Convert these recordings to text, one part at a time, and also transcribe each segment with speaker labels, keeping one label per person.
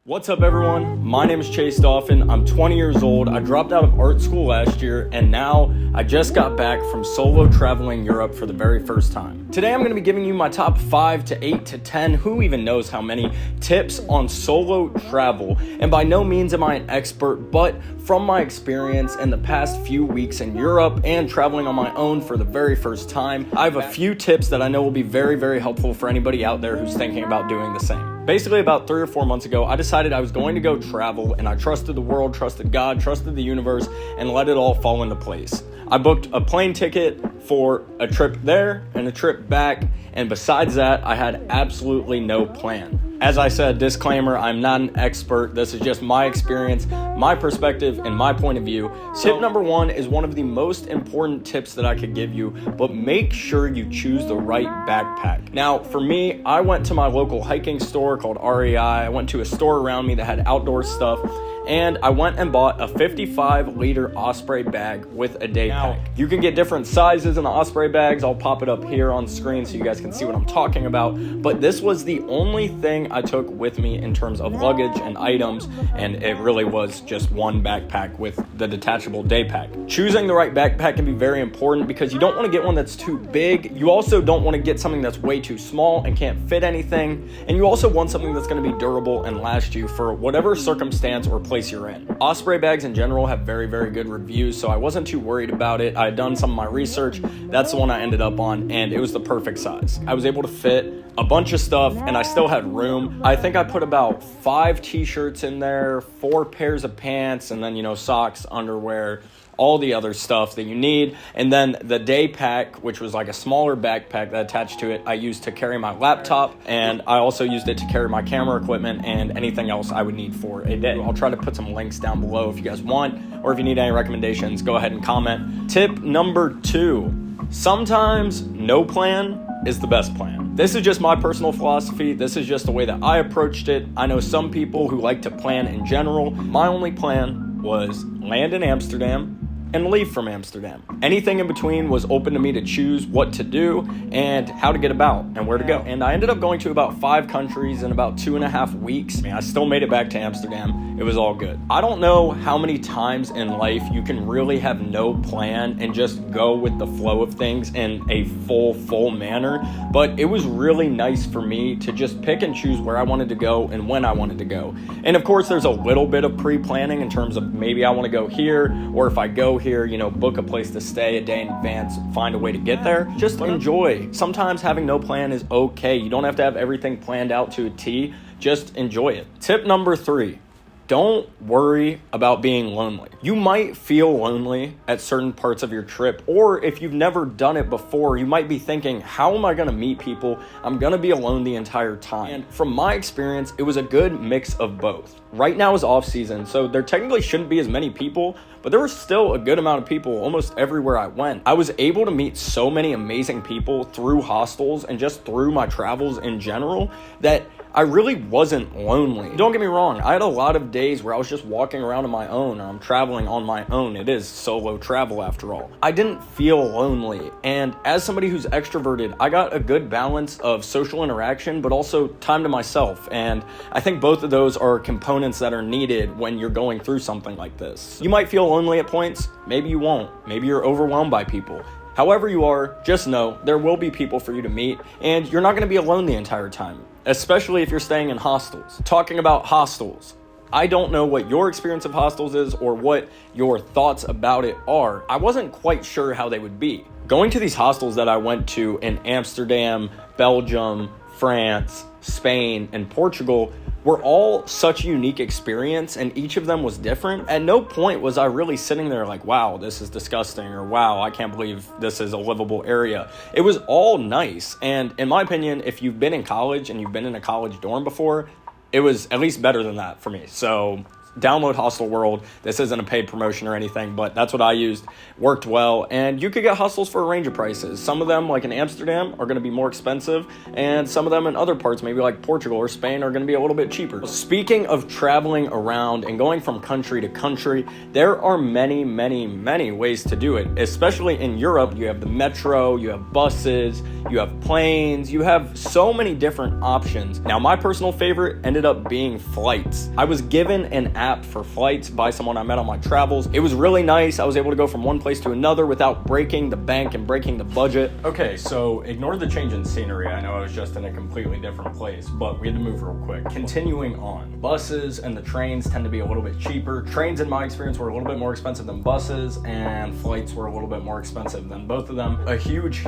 Speaker 1: What's up, everyone? My name is Chase Dauphin. I'm 20 years old. I dropped out of art school last year, and now I just got back from solo traveling Europe for the very first time. Today, I'm going to be giving you my top 5 to 8 to 10, who even knows how many, tips on solo travel. And by no means am I an expert, but from my experience in the past few weeks in Europe and traveling on my own for the very first time, I have a few tips that I know will be very, very helpful for anybody out there who's thinking about doing the same. Basically, about 3 or 4 months ago, I decided I was going to go travel, and I trusted the world, trusted God, trusted the universe, and let it all fall into place. I booked a plane ticket for a trip there and a trip back, and besides that, I had absolutely no plan. As I said, disclaimer, I'm not an expert. This is just my experience, my perspective, and my point of view. Tip number 1 is one of the most important tips that I could give you, but make sure you choose the right backpack. Now, for me, I went to my local hiking store called REI. I went to a store around me that had outdoor stuff, and I went and bought a 55-liter Osprey bag with a day pack. You can get different sizes in the Osprey bags. I'll pop it up here on screen so you guys can see what I'm talking about. But this was the only thing I took with me in terms of luggage and items, and it really was just one backpack with the detachable day pack. Choosing the right backpack can be very important because you don't want to get one that's too big. You also don't want to get something that's way too small and can't fit anything. And you also want something that's going to be durable and last you for whatever circumstance or place you're in. Osprey bags in general have very, very good reviews, so I wasn't too worried about it. I had done some of my research. That's the one I ended up on, and it was the perfect size. I was able to fit a bunch of stuff, and I still had room. I think I put about 5 t-shirts in there, 4 pairs of pants, and then, socks, underwear, all the other stuff that you need. And then the day pack, which was like a smaller backpack that attached to it, I used to carry my laptop, and I also used it to carry my camera equipment and anything else I would need for a day. I'll try to put some links down below if you guys want, or if you need any recommendations, go ahead and comment. Tip number 2, sometimes no plan is the best plan. This is just my personal philosophy. This is just the way that I approached it. I know some people who like to plan in general. My only plan was land in Amsterdam and leave from Amsterdam. Anything in between was open to me to choose what to do and how to get about and where to go. And I ended up going to about 5 countries in about 2.5 weeks. I still made it back to Amsterdam. It was all good. I don't know how many times in life you can really have no plan and just go with the flow of things in a full manner, but it was really nice for me to just pick and choose where I wanted to go and when I wanted to go. And of course, there's a little bit of pre-planning in terms of maybe I want to go here, or if I go here, book a place to stay a day in advance, find a way to get there. Just enjoy. Sometimes having no plan is okay. You don't have to have everything planned out to a T. Just enjoy it. Tip number 3. Don't worry about being lonely. You might feel lonely at certain parts of your trip, or if you've never done it before, you might be thinking, how am I going to meet people? I'm going to be alone the entire time. And from my experience, it was a good mix of both. Right now is off season, so there technically shouldn't be as many people, but there was still a good amount of people almost everywhere I went. I was able to meet so many amazing people through hostels and just through my travels in general that I really wasn't lonely. Don't get me wrong, I had a lot of days where I was just walking around on my own, or I'm traveling on my own. It is solo travel after all. I didn't feel lonely, and as somebody who's extroverted, I got a good balance of social interaction, but also time to myself, and I think both of those are components that are needed when you're going through something like this. You might feel lonely at points, maybe you won't, maybe you're overwhelmed by people. However you are, just know there will be people for you to meet, and you're not going to be alone the entire time, especially if you're staying in hostels. Talking about hostels, I don't know what your experience of hostels is or what your thoughts about it are. I wasn't quite sure how they would be. Going to these hostels that I went to in Amsterdam, Belgium, France, Spain, and Portugal were all such a unique experience, and each of them was different. At no point was I really sitting there like, wow, this is disgusting, or wow, I can't believe this is a livable area. It was all nice, and in my opinion, if you've been in college and you've been in a college dorm before, it was at least better than that for me. So Download Hostel World. This isn't a paid promotion or anything, but that's what I used. Worked well, and you could get hostels for a range of prices. Some of them, like in Amsterdam, are going to be more expensive, and some of them in other parts, maybe like Portugal or Spain, are going to be a little bit cheaper. Speaking of traveling around and going from country to country, there are many, many, many ways to do it. Especially in Europe, you have the metro, you have buses, you have planes, you have so many different options. Now, my personal favorite ended up being flights. I was given an app for flights by someone I met on my travels. It was really nice. I was able to go from one place to another without breaking the bank and breaking the budget. Okay, so ignore the change in scenery. I know I was just in a completely different place, but we had to move real quick. Continuing on, buses and the trains tend to be a little bit cheaper. Trains, in my experience, were a little bit more expensive than buses, and flights were a little bit more expensive than both of them. A huge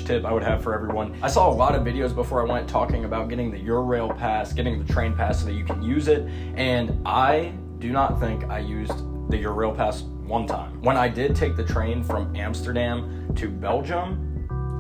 Speaker 1: tip I would have for everyone. I saw a lot of videos before I went talking about getting the Eurail pass, getting the train pass so that you can use it, and I do not think I used the Eurail pass one time. When I did take the train from Amsterdam to Belgium,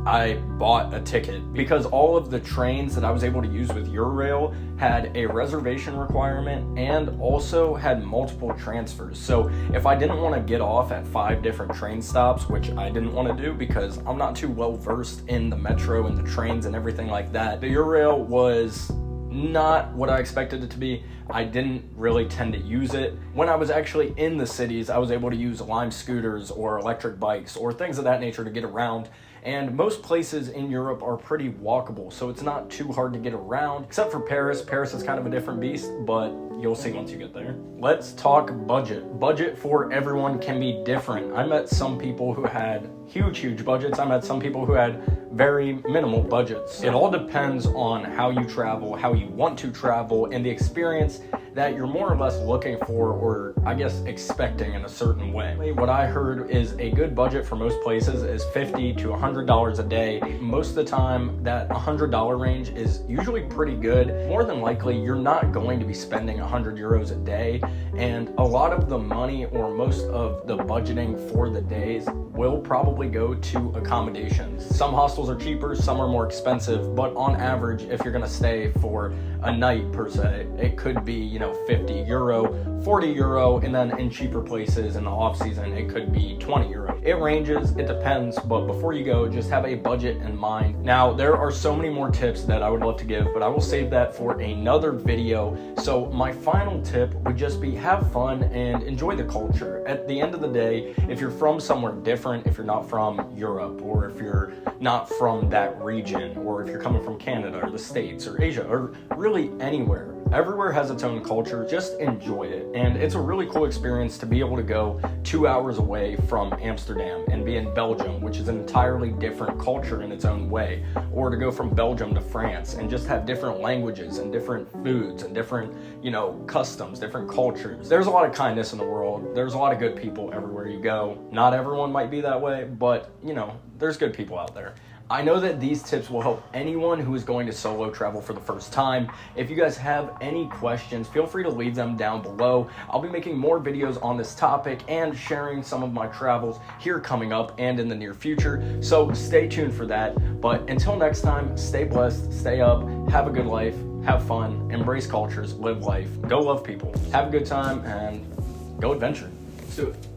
Speaker 1: I bought a ticket because all of the trains that I was able to use with Eurail had a reservation requirement and also had multiple transfers. So if I didn't want to get off at 5 different train stops, which I didn't want to do because I'm not too well versed in the metro and the trains and everything like that, the Eurail was not what I expected it to be. I didn't really tend to use it. When I was actually in the cities, I was able to use Lime scooters or electric bikes or things of that nature to get around. And most places in Europe are pretty walkable, so it's not too hard to get around, except for Paris. Paris is kind of a different beast, but you'll see once you get there. Let's talk budget. Budget for everyone can be different. I met some people who had huge budgets. I met some people who had very minimal budgets. It all depends on how you travel, how you want to travel, and the experience that you're more or less looking for, or I guess expecting in a certain way. What I heard is a good budget for most places is $50 to $100 a day. Most of the time, that $100 range is usually pretty good. More than likely, you're not going to be spending 100 euros a day, and a lot of the money or most of the budgeting for the days will probably go to accommodations. Some hostels are cheaper, some are more expensive, but on average, if you're gonna stay for a night per se, it could be, 50 euro, 40 euro, and then in cheaper places in the off season, it could be 20 euro. It ranges, it depends, but before you go, just have a budget in mind. Now, there are so many more tips that I would love to give, but I will save that for another video. So my final tip would just be have fun and enjoy the culture. At the end of the day, if you're from somewhere different, if you're not from Europe, or if you're not from that region, or if you're coming from Canada or the States or Asia, or really anywhere, everywhere has its own culture. Just enjoy it. And it's a really cool experience to be able to go 2 hours away from Amsterdam and be in Belgium, which is an entirely different culture in its own way, or to go from Belgium to France and just have different languages and different foods and different, customs, different cultures. There's a lot of kindness in the world. There's a lot of good people everywhere you go. Not everyone might be that way, but there's good people out there. I know that these tips will help anyone who is going to solo travel for the first time. If you guys have any questions, feel free to leave them down below. I'll be making more videos on this topic and sharing some of my travels here coming up and in the near future. So stay tuned for that. But until next time, stay blessed, stay up, have a good life, have fun, embrace cultures, live life, go love people, have a good time, and go adventure. Let's do it.